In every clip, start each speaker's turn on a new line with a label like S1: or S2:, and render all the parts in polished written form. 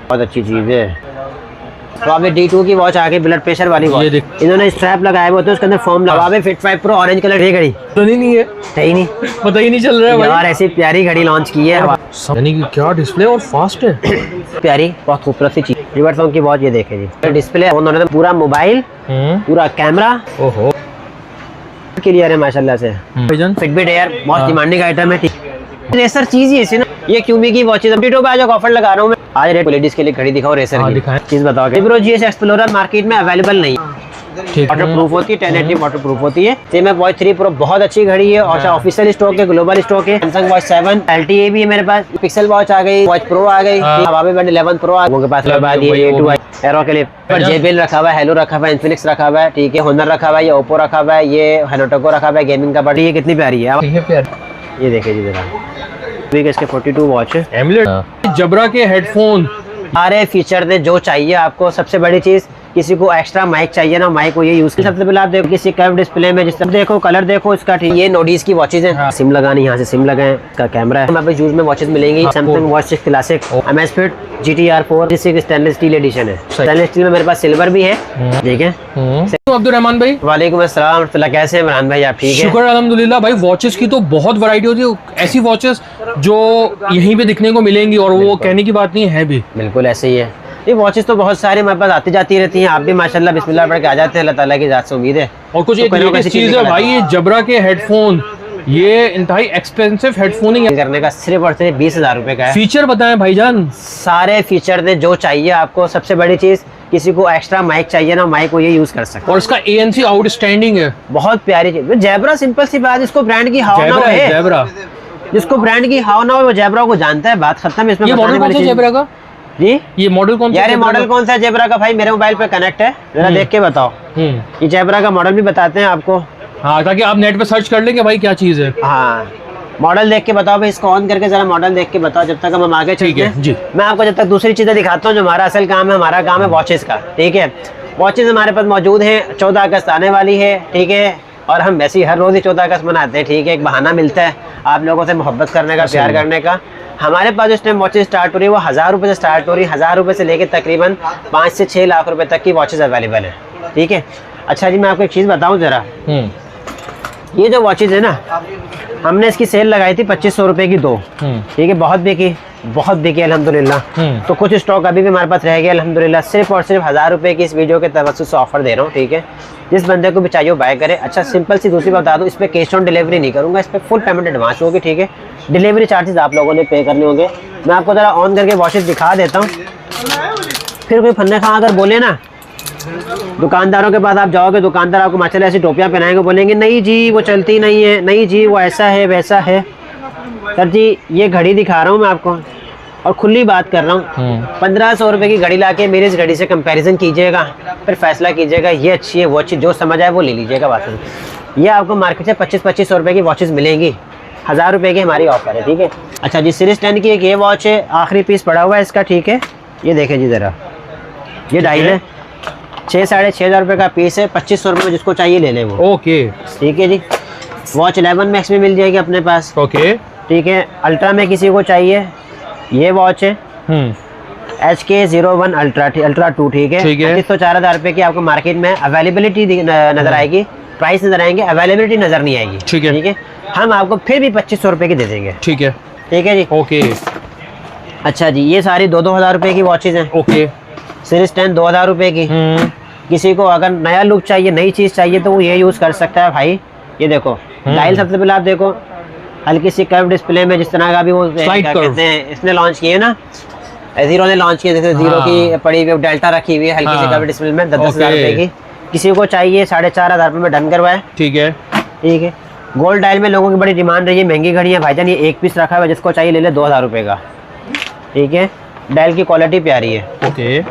S1: बहुत अच्छी चीज़ है। तो अभी D2 की वॉच आ गई, ब्लड प्रेशर वाली वॉच। इन्होंने स्ट्रैप लगाए हुए थे, उसके अंदर फॉर्म लगा हुआ है Fit 5 Pro ऑरेंज कलर की घड़ी।
S2: तो नहीं है,
S1: ही नहीं,
S2: पता ही नहीं चल रहा है
S1: यार। ऐसी प्यारी घड़ी लॉन्च की है,
S2: यानी कि क्या डिस्प्ले और फास्ट है।
S1: प्यारी, बहुत खूबसूरत सी चीज। रिवर्स सॉन्ग की वॉच, ये देखे जी डिस्प्ले, उन्होंने पूरा मोबाइल, पूरा कैमरा,
S2: ओहो
S1: क्लियर है माशाल्लाह से। फिटबिट एयर बहुत डिमांडिंग आइटम है। रेसर चीज ही ऐसी ना, ये क्यूमी की वॉचेज T2 पे आज ऑफर लगा रहा हूँ मैं। आज रेट लेडीज के लिए घड़ी दिखाओ रेसर की चीज बताओ। Vibro GS एक्सप्लोरर मार्केट में अवेलेबल नहीं है, वाटर प्रूफ होती है, 1080 वाटर प्रूफ होती है। सेम वॉच 3 Pro बहुत अच्छी घड़ी है और ऑफिशियल स्टॉक है, ग्लोबल स्टॉक है। सैमसंग वॉच 7 LTE भी है मेरे पास। पिक्सल वॉच आ गई, वॉच प्रो आ गई, Huawei Band 11 Pro आ गई। पास A2 एरो के लिए पर JBL रखा हुआ है, हेलो रखा हुआ है, इन्फिनिक्स रखा हुआ है, ठीक है, होनर रखा हुआ है, ये ओप्पो रखा हुआ है, ये हेनोटोको रखा हुआ है गेमिंग का। बट ये कितनी प्यारी है, ये देखिए जी जरा। इसके 42 वॉच है,
S2: एमुलेट जबरा के हेडफोन,
S1: सारे फीचर दे जो चाहिए आपको। सबसे बड़ी चीज, किसी को एक्स्ट्रा माइक चाहिए ना, माइक को ये यूज कर। सबसे पहले आप देखो किसी कर्व डिस्प्ले में, जिस तरह देखो कलर देखो इसका, ठीक। ये नोडीज की वॉचेज है, सिम लगानी, यहाँ से सिम लगाएं, इसका कैमरा है। हमारे यूज में वॉचेज मिलेंगी। Samsung watch 6 classic Amazfit GTR 4 stainless steel edition है। स्टेनलेस स्टील में मेरे पास सिल्वर भी है, ठीक है।
S2: अब्दुल रहमान भाई,
S1: वालेकुम अस्सलाम, कैसे हैं इमरान भाई, आप ठीक है?
S2: शुक्र अल्हम्दुलिल्लाह भाई। वॉचेस की तो बहुत वैरायटी होती है, ऐसी वॉचेस जो यहीं पे दिखने को मिलेंगी और वो कहने की बात नहीं है भी।
S1: बिल्कुल ऐसे ही है। ये वॉचेस तो बहुत सारे हमारे पास आती जाती रहती हैं। आप भी माशाल्लाह बिस्मिल्लाह पढ़ के आ जाते हैं, अल्लाह ताला की जात से उम्मीद है।
S2: और कुछ एक चीज है भाई, ये जबरा के हेडफोन, ये इंतहाई एक्सपेंसिव हेडफोन ही
S1: करने का सिर्फ और सिर्फ 20,000 रुपए का है।
S2: फीचर बताएं भाईजान,
S1: सारे फीचर दे जो चाहिए आपको। सबसे बड़ी चीज, किसी को एक्स्ट्रा माइक चाहिए ना, माइक को ये यूज कर सकते हैं।
S2: और इसका ANC आउटस्टैंडिंग है,
S1: बहुत प्यारी चीज। जैबरा सिंपल सी बात, जिसको ब्रांड की हाव ना हो,
S2: जैबरा
S1: जिसको ब्रांड की हाव ना हो वो जैबरा को जानता है, बात खत्म है। इसमें
S2: ये मॉडल कौन सा जैबरा का
S1: जी?
S2: ये मॉडल कौन सा?
S1: यार ये मॉडल कौन सा है जैबरा का भाई? मेरे मोबाइल पे कनेक्ट है, जरा देख के बताओ। ये जैबरा का मॉडल भी बताते हैं आपको,
S2: हाँ, ताकि आप नेट पे सर्च कर लेंगे भाई क्या चीज है।
S1: हाँ, मॉडल देख के बताओ भाई, इसको ऑन करके जरा मॉडल देख के बताओ, जब तक हम आगे चलते हैं जी। मैं आपको जब तक दूसरी चीजें दिखाता हूँ जो हमारा असल काम है। हमारा काम है वॉचेस का, ठीक है। वॉचेस हमारे पास मौजूद है, 14 अगस्त आने वाली है, ठीक है। और हम वैसे ही हर रोज ही 14 अगस्त मनाते हैं, ठीक है। एक बहाना मिलता है आप लोगों से मोहब्बत करने का, प्यार करने का। हमारे पास जिस टाइम वॉचेस स्टार्ट हो रही है वो 1000 रुपये से स्टार्ट हो रही है। 1000 रुपये से लेकर तकरीबन 5 से 6 लाख रुपए तक की वॉचेस अवेलेबल है, ठीक है। अच्छा जी, मैं आपको एक चीज़ बताऊँ जरा। ये जो वॉचेज है ना, हमने इसकी सेल लगाई थी 2500 रुपये की 2, ठीक है। बहुत बिकी अल्हम्दुलिल्लाह। तो कुछ स्टॉक अभी भी हमारे पास रह गया अल्हम्दुलिल्लाह। सिर्फ और सिर्फ 1000 रुपये की इस वीडियो के तवज्जुह से ऑफर दे रहा हूँ, ठीक है। जिस बंदे को भी चाहिए वो बाय करे। अच्छा, सिंपल सी दूसरी बात बता दूँ, इस पर कैश ऑन डिलीवरी नहीं करूँगा, इस पर फुल पेमेंट एडवांस होगी, ठीक है। डिलीवरी चार्जेस आप लोगों ने पे करने होंगे। मैं आपको ज़रा ऑन करके वॉचेस दिखा देता हूँ, फिर कोई फन्ने खां अगर बोले ना, दुकानदारों के पास आप जाओगे, दुकानदार आपको माशाल्लाह ऐसी टोपियाँ पहनाएंगे, बोलेंगे नहीं जी वो चलती नहीं है, नहीं जी वो ऐसा है वैसा है। सर जी, ये घड़ी दिखा रहा हूँ मैं आपको और खुली बात कर रहा हूँ। 1500 रुपये की घड़ी लाके मेरी इस घड़ी से कंपैरिजन कीजिएगा, फिर फैसला कीजिएगा ये अच्छी है वो अच्छी, जो समझ आए वो ले लीजिएगा। बात ये आपको मार्केट से 2500 रुपये की वॉचेस मिलेंगी। 1000 रुपये की हमारी ऑफर है, ठीक है। अच्छा जी, सीरीज 10 की एक ये वॉच है, आखिरी पीस पड़ा हुआ है इसका, ठीक है। ये देखें जी ज़रा, ये डायल है, 6-6.5 रुपये का पीस है। 2500 रुपये में जिसको चाहिए ले ले वो, ओके, ठीक है जी। वॉच 11 मैक्स में मिल जाएगी अपने पास, ओके, ठीक है। अल्ट्रा में किसी को चाहिए, ये वॉच है HK01 अल्ट्रा 2, ठीक है। 2504 रुपये की आपको मार्केट में अवेलेबिलिटी नजर आएगी, प्राइस नजर आएंगे, अवेलेबिलिटी नजर नहीं आएगी, ठीक है। हम आपको फिर भी 2500 रुपये की दे देंगे, ठीक है, ठीक है जी, ओके। अच्छा जी, ये सारी 2-2 हज़ार रुपये की वॉचेज हैं, ओके। सीरीज 10 2000 रुपये की। किसी को अगर नया लुक चाहिए, नई चीज़ चाहिए, तो वो ये यूज़ कर सकता है भाई। ये देखो डायल, सबसे पहले आप देखो हल्की सी कर्व डिस्प्ले में, जिस तरह का भी वो क्या कहते हैं, इसने लॉन्च किए ना, ज़ीरो ने लॉन्च किया, जैसे ज़ीरो की पड़ी हुई डेल्टा रखी हुई है हल्की सी कर्व डिस्प्ले में, 10,000 रुपये की। किसी को चाहिए 4500 रुपये में डन करवाए, ठीक है, ठीक है। गोल्ड डायल में लोगों की बड़ी डिमांड रही है, महंगी घड़ी है भाईजान, ये एक पीस रखा हुआ है, जिसको चाहिए ले ले 2000 रुपये का, ठीक है। डायल की क्वालिटी प्यारी है, ओके।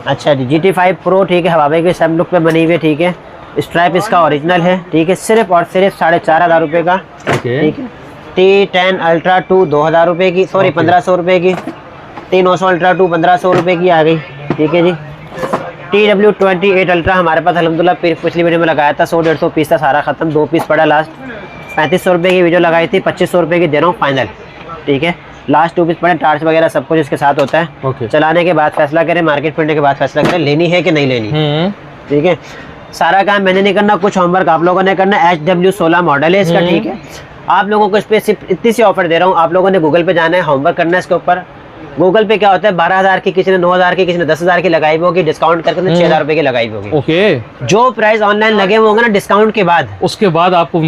S1: अच्छा जी, GT5 Pro, ठीक है, Huawei के सब लुक पे बनी हुई है, ठीक है। स्ट्राइप इसका ओरिजिनल है, ठीक है, सिर्फ और सिर्फ 4500 रुपये का, ठीक है। T10 अल्ट्रा 2 2000 रुपये की, सॉरी 1500 रुपये की। T900 अल्ट्रा 2 1500 रुपये की आ गई, ठीक है जी। TW28 अल्ट्रा हमारे पास अल्हम्दुलिल्लाह पिछली वीडियो में लगाया था, 100-150 पीस था, सारा खत्म, 2 पीस पड़ा लास्ट। 3500 रुपये की वीडियो लगाई थी, 2500 रुपये की दे रहा हूँ फाइनल, ठीक है। लास्ट 2 पीस पड़े, टार्च वगैरह सब कुछ इसके साथ होता है।
S2: ओके।
S1: चलाने के बाद फैसला करें, मार्केट फिरने के बाद फैसला करें लेनी है कि नहीं लेनी। ठीक है, सारा काम मैंने नहीं करना, कुछ होमवर्क आप लोगों ने करना। HW16 मॉडल है इसका। ठीक है, आप लोगों को इस पे सिर्फ इतनी सी ऑफर दे रहा हूँ, आप लोगों ने गूगल पे जाना है, होमवर्क करना है इसके ऊपर। गूगल पे क्या होता है, 12,000 की, किसी ने 9,000 की, किसी ने 10,000 की लगाई हुई होगी, डिस्काउंट करके 6,000 रुपए की लगाई हुई होगी।
S2: ओके।
S1: जो प्राइस ऑनलाइन लगे हुए होंगे ना डिस्काउंट के बाद,
S2: उसके बाद आपको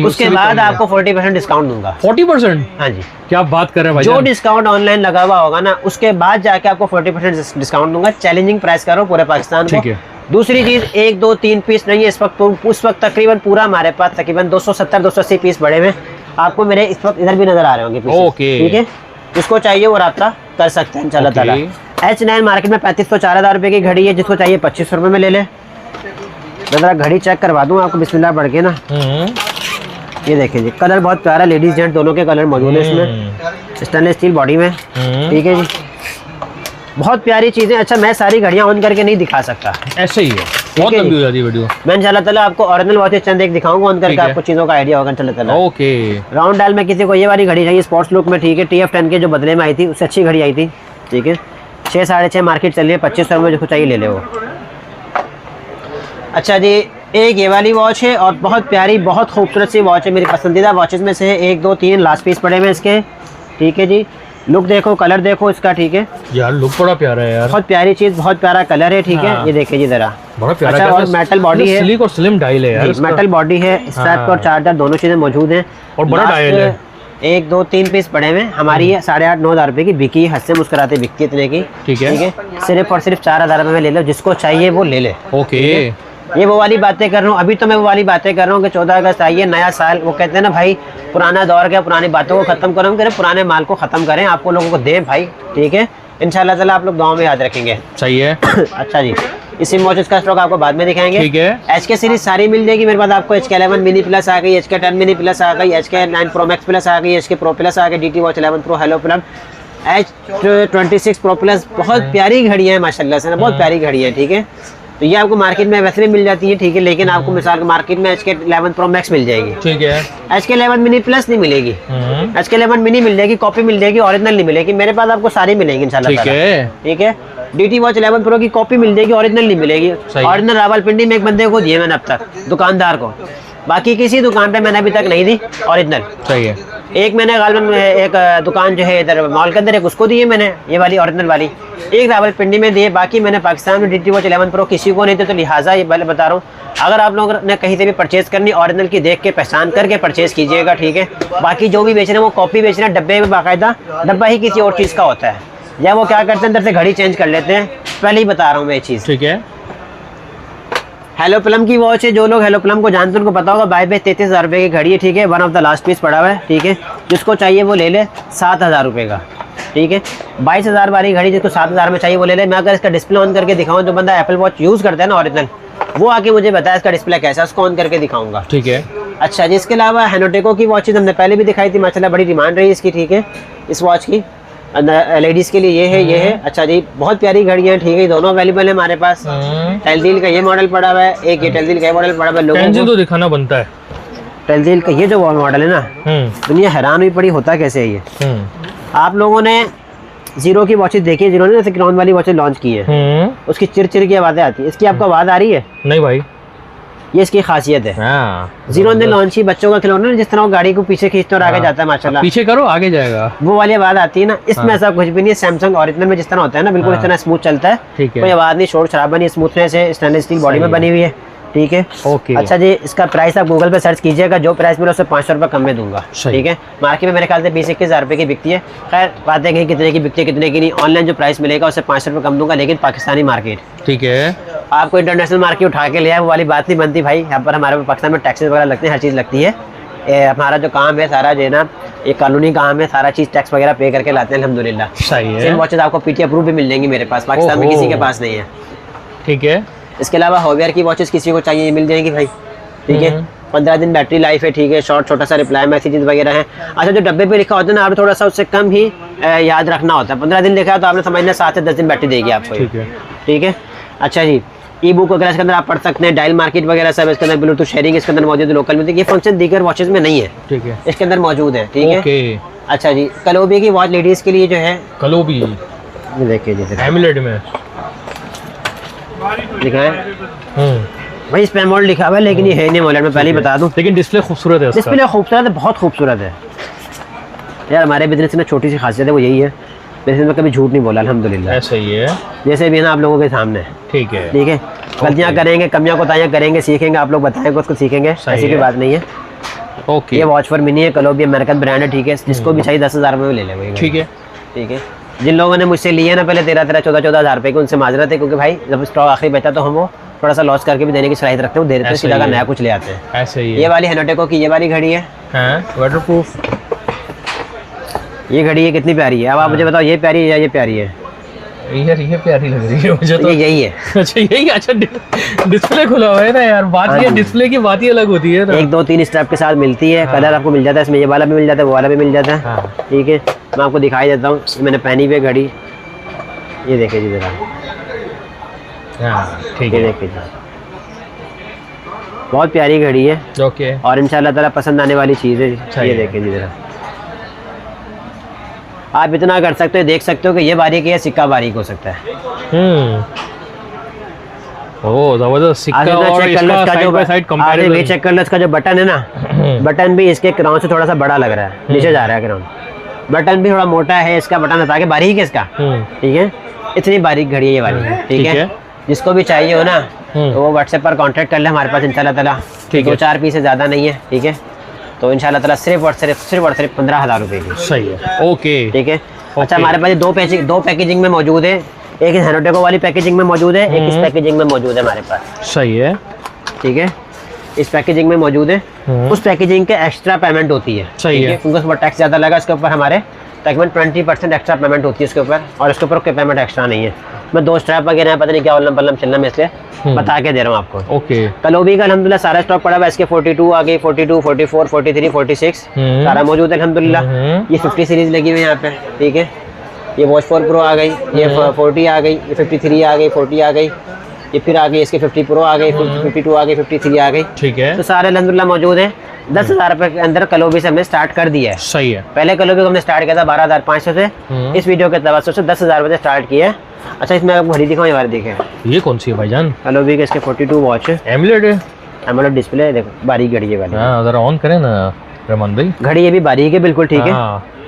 S1: 40% डिस्काउंट दूंगा।
S2: 40%?
S1: हाँ जी,
S2: क्या बात कर रहे हैं भाई।
S1: जो डिस्काउंट ऑनलाइन लगा हुआ होगा ना, उसके बाद जाके आपको 40% डिस्काउंट दूंगा। चैलेंजिंग प्राइस कर रहा हूँ पूरे पाकिस्तान को।
S2: ठीक है।
S1: दूसरी चीज, 1 2 3 पीस नहीं है इस वक्त, उस वक्त तकरीबन पूरा हमारे पास तकरीबन 270-280 पीस बड़े हुए आपको मेरे इस वक्त इधर भी नजर आ रहे होंगे पीसेस।
S2: ओके।
S1: ठीक है, जिसको चाहिए वो राब्ता कर सकते हैं इंशाल्लाह ताला। H9 मार्केट में 3500-4000 रुपए की घड़ी है, जिसको चाहिए 2500 रुपए में ले ले। मैं जरा घड़ी चेक करवा दूं आपको बिस्मिल्लाह पढ़ के ना। ये देखें जी, कलर बहुत प्यारा, लेडीज जेंट दोनों के कलर मौजूद है इसमें, स्टेनलेस स्टील बॉडी में। ठीक है जी, बहुत प्यारी चीजें। अच्छा, मैं सारी घड़ियां ऑन करके नहीं दिखा सकता,
S2: ऐसे ही है, बहुत लंबी हो जाती है वीडियो।
S1: मैं इंशाल्लाह ताला आपको ओरिजिनल वॉचेस चंद एक दिखाऊंगा, ऑन करके आपको चीजों का आइडिया होगा इंशाल्लाह ताला।
S2: ओके।
S1: राउंड डायल में किसी को ये वाली घड़ी चाहिए स्पोर्ट्स लुक में, ठीक है, TF10 के जो बदले में आई थी उससे अच्छी घड़ी आई थी। ठीक है, 6-6.5 मार्केट चल रही है, 2500 में जिसको चाहिए ले ले वो। अच्छा जी, एक ये वाली वॉच है और बहुत प्यारी, बहुत खूबसूरत सी वॉच है, मेरी पसंदीदा वॉचेस में से है। 1 2 3 लास्ट पीस पड़े हुए इसके। ठीक है जी, लुक देखो, कलर देखो इसका। ठीक है
S2: यार, लुक बड़ा प्यारा है यार,
S1: बहुत प्यारी चीज, बहुत प्यारा कलर है। ठीक है, ये देखिए जी जरा,
S2: बड़ा प्यारा।
S1: अच्छा, और मेटल बॉडी है,
S2: स्लीक और स्लिम डायल है यार,
S1: मेटल बॉडी है, स्ट्रैप और चार्जर दोनों चीजें मौजूद हैं
S2: और बड़ा डायल है।
S1: 1 2 3 पीस पड़े हुए। हमारी ये 8,500-9,000 रुपए की बिकी, हद से मुस्कुराते बिकती इतने की।
S2: ठीक है,
S1: सिर्फ और सिर्फ 4,000 रुपए में ले लो, जिसको चाहिए वो ले ले।
S2: ओके।
S1: ये वो वाली बातें कर रहा हूँ, अभी तो मैं वो वाली बातें कर रहा हूँ कि 14 अगस्त आई है, नया साल। वो कहते हैं ना भाई, पुराना दौर क्या, पुरानी बातों को खत्म करो, करें पुराने माल को खत्म करें, आपको लोगों को दें भाई। ठीक है, इंशाल्लाह ताला आप लोग गाँव में याद रखेंगे।
S2: सही है।
S1: अच्छा जी, इसी वॉचेस का स्टॉक आपको बाद में दिखाएंगे।
S2: ठीक है।
S1: HK सीरीज सारी मिल जाएगी मेरे पास आपको। HK11 मिनी प्लस आ गई, HK10 मिनी प्लस आ गई, HK9 प्रो मैक्स प्लस आ गई, HK प्रो प्लस आ गई, DT watch 11 pro hello plus, H26 pro plus. बहुत प्यारी घड़ियाँ हैं माशाल्लाह से ना, बहुत प्यारी घड़ियाँ हैं। ठीक है, तो ये आपको मार्केट में वैसे भी मिल जाती है। ठीक है, लेकिन आपको मिसाल के मार्केट में HK11 प्रो मैक्स मिल जाएगी।
S2: ठीक है,
S1: HK11 मिनी प्लस नहीं मिलेगी, HK11 मिनी मिल जाएगी, कॉपी मिल जाएगी, ओरिजिनल नहीं मिलेगी। मेरे पास आपको सारी मिलेगी इंशाल्लाह।
S2: ठीक है,
S1: ठीक है, DT वॉच 11 प्रो की कॉपी मिल जाएगी, ओरिजिनल नहीं मिलेगी। ओरिजिनल रावलपिंडी में एक बंदे को दिए मैंने अब तक, दुकानदार को, बाकी किसी दुकान पे मैंने अभी तक नहीं दी ओरिजिनल।
S2: सही है।
S1: एक मैंने गालबन एक दुकान जो है इधर मॉल के अंदर, एक उसको दिए मैंने ये वाली ओरिजिनल वाली, एक रावलपिंडी में दिए, बाकी मैंने पाकिस्तान में DT वॉच 11 प्रो किसी को नहीं थे। तो लिहाजा ये पहले बता रहा हूँ, अगर आप लोगों ने कहीं से भी परचेज करनी, ओरिजिनल की देख के पहचान करके परचेज कीजिएगा। ठीक है, बाकी जो भी बेच रहे हैं वो कॉपी बेच रहे हैं, डब्बे में बाकायदा डब्बा ही किसी और चीज़ का होता है, या वो क्या करते हैं अंदर से घड़ी चेंज कर लेते हैं। पहले ही बता रहा हूँ मैं ये चीज़।
S2: ठीक है,
S1: हेलो प्लम की वॉच है, जो लोग हेलो प्लम को जानते हैं उनको पता होगा, बाय 33,000 रुपये की घड़ी है। ठीक है, one of the last piece पड़ा हुआ है। ठीक है, जिसको चाहिए वो ले ले, 7,000 रुपये का। ठीक है, 22,000 वाली घड़ी जिसको 7,000 में चाहिए वो ले ले। मैं अगर इसका डिस्प्ले ऑन करके दिखाऊँ, जो बंदा एप्पल वॉच यूज़ करता है ना ओरिजिनल, वो आके मुझे बताया इसका डिस्प्ले कैसा है, उसको ऑन करके दिखाऊंगा।
S2: ठीक है।
S1: अच्छा जी, इसके अलावा हैनोटेको की वॉचेज हमने पहले भी दिखाई थी, माशाल्लाह बड़ी डिमांड रही इसकी। ठीक है, इस वॉच की लेडीज के लिए ये है, ये है। अच्छा जी, बहुत प्यारी घड़ियाँ। ठीक है, दोनों अवेलेबल है हमारे पास। टेलजील का ये मॉडल पड़ा हुआ है, एक ये टेलजील का ये मॉडल पड़ा हुआ है।
S2: लोगों को दिखाना बनता है।
S1: टेलजील का ये जो मॉडल है ना, दुनिया हैरान हुई पड़ी, होता कैसे है ये। आप लोगों ने जीरो की वॉचेज देखी है, जीरो ने जैसे क्राउन वाली वॉचेज लॉन्च की है, उसकी चिर की आवाज़ें आती है, इसकी आपको आवाज़ आ रही है?
S2: नहीं भाई,
S1: ये इसकी खासियत है। जीरो ने लॉन्च की, बच्चों का खिलौना, जिस तरह वो गाड़ी को पीछे खींचते और आगे जाता है माशाल्लाह,
S2: पीछे करो आगे जाएगा,
S1: वो वाली आवाज़ आती है ना। इसमें ऐसा कुछ भी नहीं है। सैमसंग ओरिजिनल में जिस तरह होता है ना, बिल्कुल इस तरह स्मूथ चलता है, कोई आवाज़ नहीं, शोर शराबा नहीं, स्मूथनेस है, स्टेनलेस स्टील बॉडी में बनी हुई है। ठीक है,
S2: ओके।
S1: अच्छा जी, इसका प्राइस आप गूगल पे सर्च कीजिएगा, जो प्राइस मिले उससे 500 रुपये कम में दूंगा। ठीक है, मार्केट में मेरे ख्याल से 20-21 रुपये की बिकती है। खैर बात है कि कितने की बिकती है कितने की नहीं, ऑनलाइन जो प्राइस मिलेगा उससे 500 रुपये कम दूंगा, लेकिन पाकिस्तानी मार्केट।
S2: ठीक है,
S1: आपको इंटरनेशनल मार्केट उठा के ले आए वो वाली बात नहीं बनती भाई। यहाँ पर हमारे पाकिस्तान में टैक्सेस वगैरह लगते हैं, हर चीज़ लगती है। हमारा जो काम है सारा जो है ना, एक कानूनी काम है, सारा चीज़ टैक्स वगैरह पे करके लाते हैं अल्हम्दुलिल्लाह।
S2: सही है।
S1: सेम वॉचेज आपको PTA अप्रूव भी मिल जाएंगी मेरे पास, पाकिस्तान में किसी के पास नहीं है।
S2: ठीक है,
S1: इसके अलावा होवियर की वॉचेस किसी को चाहिए मिल जाएंगी भाई। ठीक है, 15 दिन बैटरी लाइफ है। ठीक है, शॉर्ट छोटा सा रिप्लाई मैसेजेस वगैरह हैं। अच्छा, जो डब्बे पे लिखा होता है ना, आप थोड़ा सा उससे कम ही याद रखना होता है। 15 दिन लिखा है तो आपने समझना 7 से 10 दिन बैटरी देगी आपको।
S2: ठीक है,
S1: ठीक है। अच्छा जी, ई बुक वगैरह इसके अंदर आप पढ़ सकते हैं, डायल मार्केट वगैरह सब इसके अंदर, ब्लूटूथ शेयरिंग इसके अंदर मौजूद है, लोकल में। ये फंक्शन दीगर वॉचेस में नहीं है।
S2: ठीक है,
S1: इसके अंदर मौजूद है। ठीक है, अच्छा जी, कलोबी की वॉच लेडीज के लिए जो है,
S2: कलोबी
S1: ये देखिए जी,
S2: एमुलेट में
S1: लिखा है भाई, इस पे एमोल्ड लिखा हुआ है, लेकिन ये है नहीं एमोल्ड, मैं पहले ही बता दूं।
S2: लेकिन डिस्प्ले खूबसूरत है उसका।
S1: डिस्प्ले खूबसूरत है, बहुत खूबसूरत है यार। हमारे बिजनेस में छोटी सी खासियत है, वो यही है, बिजनेस में कभी झूठ नहीं बोला अल्हम्दुलिल्लाह।
S2: ऐसा ही है,
S1: जैसे भी है ना आप लोगों के सामने।
S2: ठीक है,
S1: ठीक है, गलतियाँ करेंगे, कमियाँ कोताहियाँ करेंगे, सीखेंगे, आप लोग बताएंगे उसको, सीखेंगे, ऐसी कोई बात नहीं है।
S2: ओके,
S1: ये वॉच फॉर मिनी है, कलोबी अमेरिकन ब्रांड है, ठीक है, जिसको भी चाहिए 10,000 में ले लेंगे।
S2: ठीक है,
S1: ठीक है। जिन लोगों ने मुझसे लिए ना पहले 13,000 14,000 हज़ार रुपये के, उनसे माजरत है, क्योंकि भाई जब स्टॉक आखिरी बचा तो हम वो थोड़ा सा लॉस करके भी देने की सलाहियत रखते हैं, दे देते हैं, सीधा नया कुछ ले आते हैं।
S2: ऐसे ही है।
S1: ये वाली हेनोटेको की ये वाली घड़ी है,
S2: वाटरप्रूफ।
S1: ये घड़ी है, कितनी प्यारी है। अब आप मुझे बताओ, ये प्यारी है या ये प्यारी है?
S2: यार ये प्यारी लग रही है मुझे तो।
S1: ये यही है।
S2: अच्छा यही, अच्छा डिस्प्ले खुला हुआ है ना यार, बात ये डिस्प्ले की बात ही अलग होती है ना।
S1: 1 2 3 स्ट्रैप के साथ मिलती है, कलर आपको मिल जाता है इसमें, ये वाला भी मिल जाता है, वो वाला भी मिल जाता है। ठीक है, मैं आपको दिखाई देता हूँ, मैंने पहनी हुई घड़ी, ये देखिए जी जरा,
S2: ठीक
S1: ये
S2: है,
S1: देखिए जी, बहुत प्यारी घड़ी है।
S2: ओके,
S1: और इंशाल्लाह ताला पसंद आने वाली चीज़ है। ये देखिए जी जरा, आप इतना कर सकते हो, देख सकते हो कि ये बारीक है, सिक्का बारीक हो सकता है।
S2: ओह जबरदस्त सिक्का। और इसका साइड बाय साइड कंपैरिजन
S1: ये चेक कर लो, इसका जो बटन है ना, बटन भी इसके क्राउन से थोड़ा सा बड़ा लग रहा है, नीचे जा रहा है क्राउन, बटन भी थोड़ा मोटा है इसका, बटन हटा के बारीक है इसका। ठीक है, इतनी बारीक घड़ी है ये वाली। ठीक है, जिसको भी चाहिए हो ना तो वो व्हाट्सएप पर कांटेक्ट कर ले, हमारे पास इंशाल्लाह ताला 2-4 पीस से ज़्यादा नहीं है। ठीक है, तो इंशाल्लाह ताला सिर्फ और सिर्फ 15,000 रुपये की।
S2: सही है, ओके,
S1: ठीक है। अच्छा, हमारे पास दो पैकेजिंग में मौजूद है, एक हेनोटेको वाली पैकेजिंग में मौजूद है, एक इस पैकेजिंग में मौजूद है हमारे पास।
S2: सही है,
S1: ठीक है, इस पैकेजिंग में मौजूद है। उस पैकेजिंग के एक्स्ट्रा पेमेंट होती है।
S2: सही है,
S1: क्योंकि उसमें टैक्स ज़्यादा लगा, इसके ऊपर हमारे तकरीबन 20% एक्स्ट्रा पेमेंट होती है इसके ऊपर, और इसके ऊपर कोई पेमेंट एक्स्ट्रा नहीं है। मैं 2 स्ट्रैप वगैरह है, पता नहीं क्या उल्लम पल्लम चलना, मैं इसलिए बता के दे रहा हूँ आपको।
S2: ओके,
S1: कलोबी का अल्हम्दुलिल्लाह सारा स्टॉक पड़ा हुआ है, इसके 42 आ गई, 42, 44, 43, 46 सारा मौजूद है अल्हम्दुलिल्लाह। ये 50 सीरीज लगी हुई है यहाँ पे। ठीक है, ये वॉच 4 प्रो आ गई, ये 40 आ गई, ये 53 आ गई, 40 आ गई, ये फिर आ गई इसके 50 प्रो आ गई, 52 आ गई, 53 आ गई।
S2: ठीक है,
S1: तो सारे अल्हम्दुलिल्लाह मौजूद है। 10,000 रुपये के अंदर कलोबी से हमने स्टार्ट कर दिया है।
S2: सही है,
S1: पहले कलोबी को हमने स्टार्ट किया था 12,500 से, इस वीडियो के तवज्जो से 10,000 रुपये से स्टार्ट किया है। अच्छा, इसमें आपको घड़ी दिखाऊं, ये वाली देखें,
S2: ये कौन सी है भाईजान?
S1: कलोबी के इसके 42 वॉच है,
S2: एमुलेट है,
S1: एमोलेड डिस्प्ले है, देखो बारीक घड़ी है वाली।
S2: हाँ जरा ऑन करें ना रहमान भाई।
S1: घड़ी ये भी बारीक है, बिल्कुल ठीक है,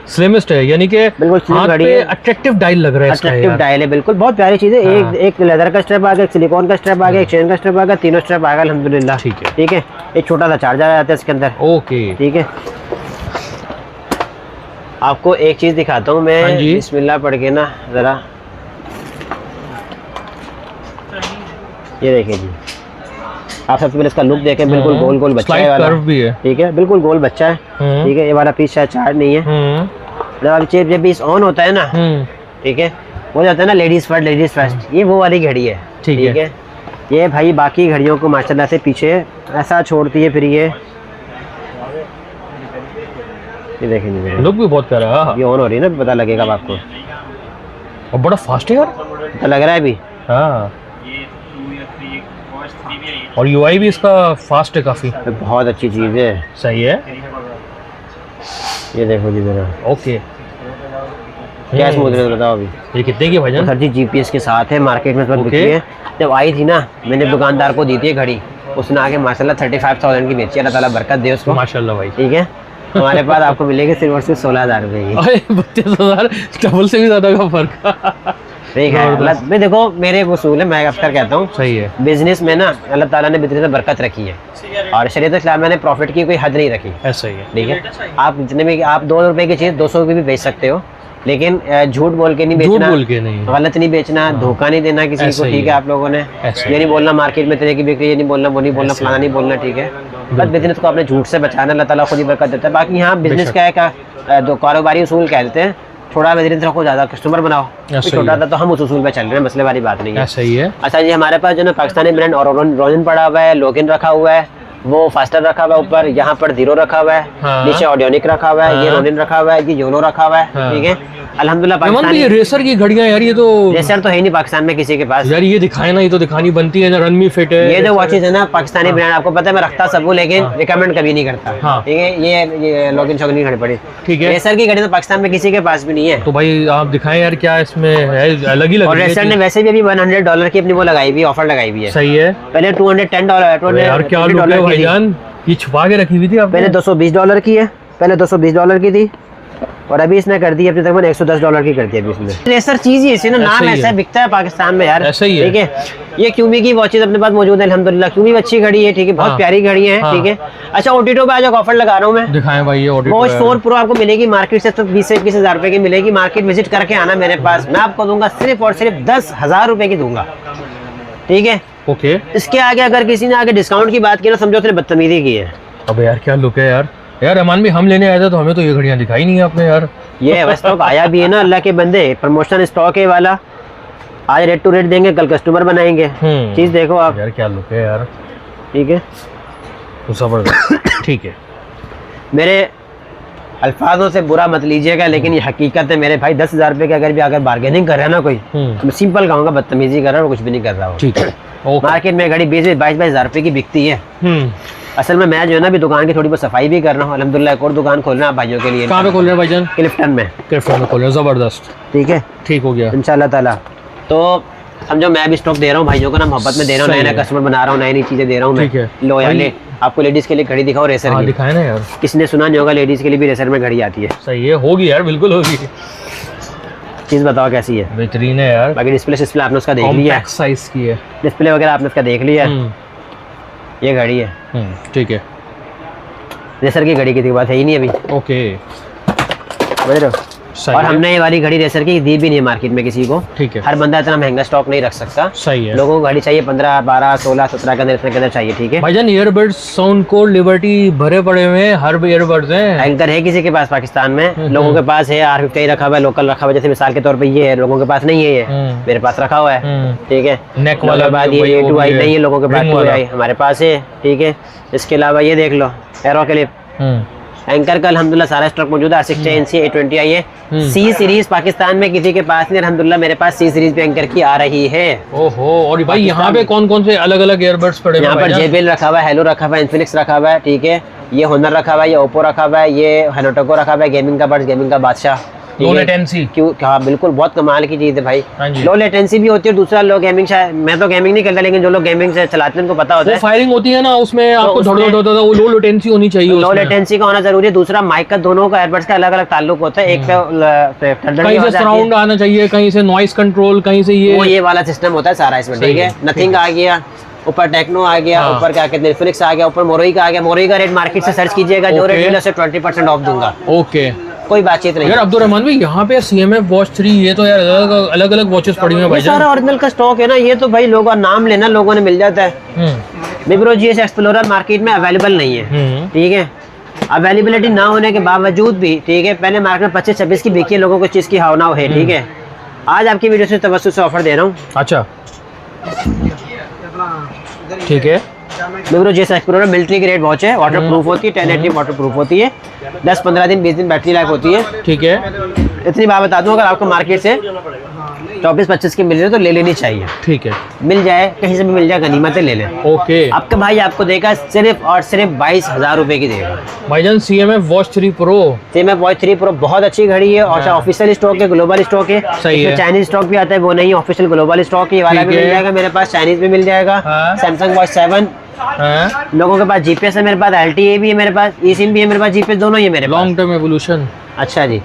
S2: स्लिमेस्ट है, यानी कि
S1: बिल्कुल स्लिम
S2: हाथ
S1: घड़ी
S2: पे
S1: है,
S2: अट्रैक्टिव डायल लग रहा है इसका
S1: अट्रैक्टिव
S2: यार।
S1: डायल है, बिल्कुल बहुत प्यारी चीज़ है। एक लेदर का स्ट्रैप आ गया, एक सिलिकॉन का स्ट्रैप आ गया, एक चेन का स्ट्रैप आ गया, तीनों स्ट्रैप आ गया अल्हम्दुलिल्लाह।
S2: ठीक है,
S1: ठीक है, एक छोटा सा चार्जर आता है इसके अंदर।
S2: ओके,
S1: ठीक है, आपको एक चीज़ दिखाता हूँ मैं, बिस्मिल्लाह पढ़ के ना ज़रा, ये देखिए जी, आप सबसे पहले इसका लुक देखें, बिल्कुल गोल गोल बच्चा है वाला,
S2: भी है।
S1: ठीक है, बिल्कुल गोल बच्चा है। ठीक है, ये वाला पीस शायद चार्ज नहीं है, जब भी ऑन होता है ना, ठीक है, वो जाता है ना लेडीज फर्स्ट, ये वो वाली घड़ी है। ठीक है, ये भाई बाकी घड़ियों को माशाल्लाह से पीछे ऐसा छोड़ती है, फिर ये देखेंगे,
S2: लुक भी बहुत प्यारा है।
S1: ये ऑन हो रही है ना, पता लगेगा अब आपको,
S2: और बड़ा फास्ट है यार,
S1: पता लग रहा है अभी।
S2: हाँ, और यूआई भी इसका फास्ट है काफी,
S1: बहुत अच्छी चीज़ है।
S2: सही है,
S1: ये देखो जी जरा,
S2: ओके,
S1: क्या स्मूथ है बताओ अभी।
S2: ये कितने की भाईजान?
S1: सर जी जीपीएस के साथ है, मार्केट में इस वक्त बिकती है। जब आई थी ना, मैंने दुकानदार को दी थी घड़ी, उसने आके माशाल्लाह 35,000 की बेची, अल्लाह ताला बरकत दे उसको माशाल्लाह भाई। ठीक है, हमारे पास आपको मिलेगी सिर्फ और सिर्फ 16,000 रुपये की।
S2: 32,000, डबल से भी ज्यादा का फर्क।
S1: ठीक है, मैं देखो मेरे वसूल है, मैं अक्सर कहता हूँ,
S2: सही है,
S1: बिजनेस में ना अल्लाह ताला ने बिजनेस में बरकत रखी है, और शरीयत इस्लाम ने प्रॉफिट की कोई हद नहीं रखी।
S2: ऐसा ही है, ठीक
S1: है, आप जितने भी, आप 2 रुपए की चीज़ 200 की भी बेच सकते हो, लेकिन झूठ बोल के नहीं बेचना, गलत नहीं बेचना, धोखा नहीं देना किसी को। ठीक है, आप लोगों ने ये नहीं बोलना मार्केट में तरह की बिक्री, ये नहीं बोलना, वो नहीं बोलना, फलाना नहीं बोलना। ठीक है, बस बिजनेस को अपने झूठ से बचाना, अल्लाह ताला खुद ही बरकत देता है। बाकी यहाँ बिजनेस क्या है, दो कारोबारी उसूल कहते हैं, थोड़ा बिजनेस रखो, ज़्यादा कस्टमर बनाओ, छोटा था तो हम उस उसूल पे चल रहे हैं, मसले वाली बात नहीं है।
S2: सही है।
S1: अच्छा जी, हमारे पास जो ना पाकिस्तानी ब्रांड और रोनिन पड़ा हुआ है, लोगिन रखा हुआ है, वो फास्टर रखा हुआ है ऊपर, यहाँ पर जीरो रखा हुआ है, नीचे ऑडियोनिक रखा हुआ है, ये रोनिन रखा हुआ है, ये योनो रखा हुआ है। ठीक है, अल्हम्दुलिल्लाह
S2: रेमान भाई,
S1: पाकिस्तानी
S2: ये रेसर की घड़ियां यार, ये तो
S1: रेसर तो है ही नहीं पाकिस्तान में किसी के पास
S2: यार, ये दिखाए ना, ये तो दिखानी बनती है ना, रनमी फिट है।
S1: ये जो वॉचेज है ना पाकिस्तानी ब्रांड, आपको पता है मैं रखता सब हूँ लेकिन रिकमेंड कभी नहीं करता।
S2: हाँ।
S1: ठीक है, ये लॉगिन शॉगिन नहीं खड़ी पड़ी।
S2: ठीक है।
S1: रेसर की घड़ी तो पाकिस्तान में किसी के पास भी नहीं है।
S2: तो भाई आप दिखाएं यार, क्या इसमें है, अलग ही लग
S1: और
S2: रही है
S1: रेसर ने
S2: चीज़।
S1: वैसे भी अभी $100 की अपनी वो लगाई हुई है, ऑफर लगाई हुई है।
S2: सही है।
S1: पहले $210
S2: यार क्या लुक है भाईजान, ये छुपा के रखी हुई थी आपने।
S1: पहले $220 की है, पहले $220 की थी और अभी इसने कर दी अपने तकरीबन $110 की कर दी अभी इसने। रेसर चीज ही ऐसी ना, नाम
S2: ही
S1: ऐसा
S2: है।
S1: बिकता है पाकिस्तान में यार।
S2: ऐसा ही है।
S1: ठीक है, ये क्यूबी की वॉचेज अपने पास मौजूद है अल्हम्दुलिल्लाह। क्यूबी अच्छी घड़ी है, ठीक है, बहुत
S2: हाँ।
S1: प्यारी घड़ी है।
S2: हाँ।
S1: ठीक है, अच्छा ओटीटो पे आज ऑफर लगा रहा हूँ मैं।
S2: दिखाएं भाई, ये ऑडियो
S1: वॉच 4 प्रो आपको मिलेगी मार्केट से तो 20 से 21 हज़ार रुपए की मिलेगी। मार्केट विजिट करके आना मेरे पास, मैं आपको दूंगा सिर्फ और सिर्फ 10,000 रुपए की दूंगा। ठीक है,
S2: ओके।
S1: इसके आगे अगर किसी ने आगे डिस्काउंट की बात की ना, समझो उसने बदतमीजी की है।
S2: अब यार क्या लुक है यार। यार रहमान भी, हम लेने आए थे तो हमें तो ये घड़ियां दिखाई नहीं है आपने यार।
S1: ये स्टॉक आया भी है ना, अल्लाह के बंदे, प्रमोशन स्टॉक है वाला। आज रेट टू रेट देंगे, कल कस्टमर बनाएंगे। चीज देखो आप।
S2: यार क्या लुक है यार,
S1: ठीक है,
S2: जबरदस्त। ठीक है,
S1: मेरे अल्फाजों से बुरा मत लीजिएगा लेकिन ये हकीकत है मेरे भाई। 10,000 रुपए के अगर बार्गेनिंग कर रहा है ना कोई, मैं सिंपल कहूँगा बदतमीजी कर रहा है और कुछ भी नहीं कर रहा हूँ।
S2: ठीक है, ओके।
S1: मार्केट में घड़ी 20-22 हज़ार रुपए की बिकती है। असल में मैं जो है ना अभी दुकान की थोड़ी बहुत सफाई भी कर रहा हूँ अल्हम्दुलिल्लाह। एक और दुकान खोलना है भाइयों के लिए।
S2: कहाँ पे खोल रहे हैं भाईजान?
S1: क्लिफ्टन में।
S2: क्लिफ्टन में खोल रहे हैं, जबरदस्त।
S1: ठीक है,
S2: ठीक हो गया
S1: इंशाल्लाह ताला। तो समझो मैं भी स्टॉक दे रहा हूँ भाइयों को ना, मोहब्बत में दे रहा हूँ,
S2: सही
S1: नया
S2: है।
S1: कस्टमर बना रहा हूँ, नई नई चीजें दे रहा हूँ मैं।
S2: ठीक है।
S1: लो यार
S2: भाई-
S1: ले, आपको लेडीज के लिए घड़ी दिखाओ रेसर
S2: हाँ
S1: की।
S2: दिखाए ना यार।
S1: किसी ने सुना नहीं होगा, लेडीज के लिए भी रेसर में घड़ी आती है।
S2: सही है, होगी यार, बिल्कुल होगी।
S1: चीज बताओ कैसी है।
S2: बेहतरीन है यार,
S1: बाकी डिस्प्ले आपने उसका देख लिया,
S2: कॉम्पैक्ट साइज की है।
S1: डिस्प्ले वगैरह आपने उसका देख लिया। ये घड़ी है,
S2: ठीक है,
S1: रेसर की घड़ी की बात है ही नहीं अभी,
S2: ओके।
S1: समझ रहे हो।
S2: सही
S1: और
S2: है।
S1: हमने ये वाली घड़ी रेसर की दी भी नहीं है मार्केट में किसी को।
S2: ठीक है,
S1: हर बंदा इतना महंगा स्टॉक नहीं रख सकता।
S2: सही है।
S1: लोगों को घड़ी चाहिए 15, 12, 16, 17 के अंदर, इतने के अंदर चाहिए। ठीक है
S2: भाईजान, ईयरबड्स, साउंड कोड, लिबर्टी भरे पड़े हुए हैं, हर ईयरबड्स हैं।
S1: एंकर है किसी के पास पाकिस्तान में, लोगों के पास है R50 रखा हुआ है, लोकल रखा हुआ है। जैसे मिसाल के तौर पे ये है, लोगों के पास नहीं है, ये मेरे पास रखा हुआ है। ठीक है,
S2: नेक वाला
S1: बाद
S2: भी,
S1: ये
S2: वो भी
S1: A2i
S2: है।
S1: नहीं है लोगों के पास,
S2: रिंग वाला।
S1: 2i हमारे पास है। ठीक है, इसके अलावा ये देख लो एरो क्लिप एंकर का अल्हम्दुलिल्लाह सारा स्टॉक मौजूद है। 60 इंची A20i है। C सीरीज पाकिस्तान में किसी के पास नहीं, अल्हम्दुलिल्लाह मेरे पास C सीरीज पे एंकर की आ रही है।
S2: ओहो, और भाई यहाँ पे कौन कौन से अलग अलग ईयरबड्स पड़े हुए
S1: यहाँ
S2: हैं
S1: पर
S2: भाईजान?
S1: JBL रखा हुआ है, हेलो रखा हुआ है, इन्फिनिक्स रखा हुआ है। ठीक है, ये होनर रखा हुआ है, ये ओप्पो रखा हुआ है, ये हेनोटोको रखा हुआ है, गेमिंग का बर्ड्स, गेमिंग का बादशाह।
S2: Low latency.
S1: क्यों, हाँ बिल्कुल, बहुत कमाल की चीज़ है भाई।
S2: हाँ जी।
S1: लो लेटेंसी भी होती है। दूसरा लो गेमिंग, शायद मैं तो गेमिंग नहीं करता लेकिन जो लोग गेमिंग से चलाते हैं उनको पता होता
S2: वो
S1: है।
S2: फायरिंग होती है ना, उसमें आपको
S1: उसमें-
S2: धड़ धड़ धड़ वो लो लेटेंसी होनी चाहिए
S1: लो
S2: उसमें।
S1: लेटेंसी का होना जरूरी है। दूसरा माइक का, दोनों का एयरबड्स का अलग अलग ताल्लुक होता है। एक पे ठंडा
S2: कहीं से साउंड आना चाहिए, कहीं से नॉइस कंट्रोल, कहीं से
S1: ये वाला सिस्टम होता है सारा इसमें।
S2: सही
S1: ठीक है,
S2: है,
S1: नथिंग आ गया, ऊपर टेक्नो आ गया,
S2: हाँ।
S1: ऊपर क्या कहते हैं इन्फिनिक्स आ गया, ऊपर मोरोई का आ गया। मोरोई का रेट मार्केट से सर्च कीजिएगा, जो
S2: ओके।
S1: रेट मिला उसे 20% ऑफ दूंगा,
S2: ओके।
S1: कोई बातचीत नहीं।
S2: यार अब्दुर्रहमान भाई, यहाँ पे CMF वॉच 3, ये तो यार अलग अलग वॉचेस पड़ी हुई हैं
S1: ये
S2: भाईजान।
S1: सारा ओरिजिनल का स्टॉक है ना, ये तो भाई लोगों का नाम लेना, लोगों ने मिल जाता है। विप्रो GS एक्सप्लोरर मार्केट में अवेलेबल नहीं है। ठीक है, अवेलेबिलिटी ना होने के बावजूद भी, ठीक है, पहले मार्केट में 25-26 की बिकी है, लोगों को चीज़ की हावना है। ठीक है, आज आपकी वीडियो से तवज्जो से ऑफर दे रहा हूँ।
S2: अच्छा, ठीक है।
S1: Wipro GS explorer military grade watch है, वाटर प्रूफ होती है, 1080 वाटर प्रूफ होती है, 10-15 दिन 20 दिन बैटरी लाइफ होती है।
S2: ठीक है,
S1: इतनी बात बता दूं, अगर आपको मार्केट से 24-25 की मिल रही है तो ले लेनी चाहिए।
S2: ठीक है,
S1: मिल जाए कहीं से भी मिल जाए, गनीमत है, ले लें।
S2: ओके।
S1: आपका भाई आपको देगा सिर्फ और सिर्फ 22,000 रुपए की देगा।
S2: भाईजान CMF watch 3 pro.
S1: CMF watch 3 pro बहुत अच्छी घड़ी है और ऑफिशियल स्टॉक है, ग्लोबल स्टॉक है।
S2: सही है।
S1: चाइनीज स्टॉक भी आता है, वो नहीं, ऑफिशियल ग्लोबल स्टॉक है। ये वाला
S2: ठीक
S1: भी
S2: है।
S1: मिल जाएगा मेरे पास, चाइनीज भी मिल जाएगा।
S2: हाँ।
S1: सैमसंग वॉच 7
S2: हाँ?
S1: लोगों के पास, GPS है मेरे पास, LTE भी है मेरे पास, eSIM भी है मेरे पास, GPS दोनों ही है मेरे पास।
S2: Long term evolution.
S1: अच्छा जी।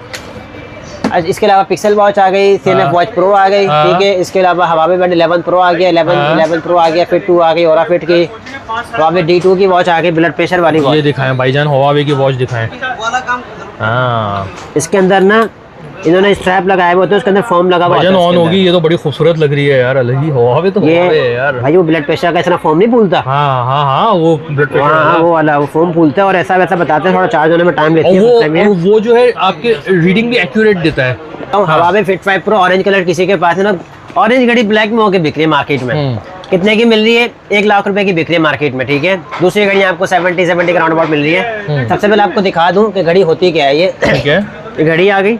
S1: अच्छा, इसके अलावा पिक्सल वॉच आ गई, CMF वॉच प्रो आ गई।
S2: हाँ।
S1: ठीक है, इसके अलावा हवावे बैंड 11 प्रो आ गया, 11 प्रो आ गया, फिट 2 आ गई, ओरा फिट की, हवावे D2 की वॉच आ गई, ब्लड प्रेशर वाली
S2: ये
S1: वॉच।
S2: दिखाएं भाईजान, हुआवे की वॉच दिखाएं। हाँ
S1: इसके अंदर ना इन्होंने स्ट्रैप लगाए हुए होते हैं, उसके अंदर फॉर्म लगा हुआ होता
S2: भाईजान,
S1: है
S2: ऑन
S1: इसके
S2: होगी, ये तो बड़ी खूबसूरत लग रही है यार, अलग ही हुआवे तो
S1: अंदर।
S2: हुआवे है
S1: ये
S2: यार।
S1: भाई वो ब्लड प्रेशर का इतना फॉर्म नहीं भूलता।
S2: हाँ हाँ हाँ, वो ब्लड प्रेशर
S1: हाँ
S2: वाला।
S1: वो वाला, वो फॉर्म भूलता है और ऐसा वैसा बताते हैं, थोड़ा चार्ज होने में टाइम लेती है।
S2: और वो जो है आपके रीडिंग भी एक्यूरेट देता है।
S1: Huawei fit 5 pro orange colour किसी के पास है ना, ऑरेंज घड़ी ब्लैक में होकर बिक रही है मार्केट में। कितने की मिल रही है? 1 लाख रुपए की बिक रही है मार्केट में। ठीक है, दूसरी घड़ी आपको 70 के राउंड अबाउट मिल रही है। सबसे पहले आपको दिखा दूं कि घड़ी होती क्या है। ये
S2: ठीक है।
S1: ये घड़ी आ गई,